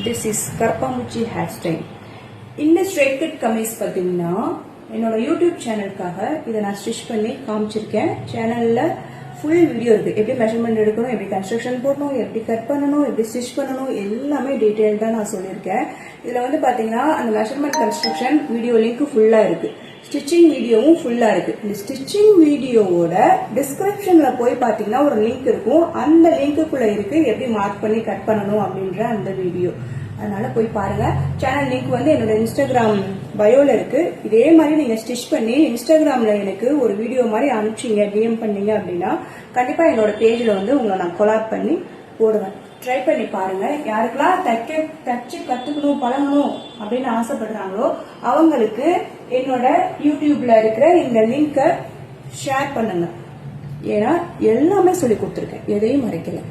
This is கரப்பாம்பூச்சி hair style. இந்த straight cut kameez பார்த்தீங்கன்னா என்னோட யூடியூப் சேனலுக்காக இதை நான் ஸ்டிச் பண்ணி காமிச்சிருக்கேன். சேனல்ல ஃபுல் வீடியோ இருக்கு. எப்படி மெஷர்மெண்ட் எடுக்கணும், எப்படி கன்ஸ்ட்ரக்ஷன் போடணும், எப்படி கட் பண்ணணும், எப்படி ஸ்டிச் பண்ணணும், எல்லாமே டீடைல்டா நான் சொல்லியிருக்கேன். இதுல வந்து பாத்தீங்கன்னா அந்த மெஷர்மெண்ட் கன்ஸ்ட்ரக்ஷன் வீடியோ லிங்க் ஃபுல்லா இருக்கு. ஸ்டிச்சிங் வீடியோவும் ஃபுல்லா இருக்கு. இந்த ஸ்டிச்சிங் வீடியோவோட டிஸ்கிரிப்ஷன்ல போய் பாத்தீங்கன்னா ஒரு லிங்க் இருக்கும். அந்த லிங்க்குள்ள இருக்கு எப்படி மார்க் பண்ணி கட் பண்ணணும் அப்படின்ற அந்த வீடியோ. அதனால போய் பாருங்க. சேனல் லிங்க் வந்து என்னோட இன்ஸ்டாகிராம் பயோல இருக்கு. இதே மாதிரி நீங்க ஸ்டிச் பண்ணி இன்ஸ்டாகிராம்ல எனக்கு ஒரு வீடியோ மாதிரி அனுப்பிச்சீங்க, டிஎம் பண்ணீங்க அப்படின்னா கண்டிப்பா என்னோட பேஜ்ல வந்து உங்களை நான் கொலாப் பண்ணி போடுவேன். ட்ரை பண்ணி பாருங்க. யாருக்கெல்லாம் தச்சு கத்துக்கணும், பழகணும் அப்படின்னு ஆசைப்படுறாங்களோ அவங்களுக்கு என்னோட யூடியூப்ல இருக்கிற இந்த லிங்கை ஷேர் பண்ணுங்க. ஏன்னா எல்லாமே சொல்லி கொடுத்துருக்கேன், எதையும் மறைக்கல.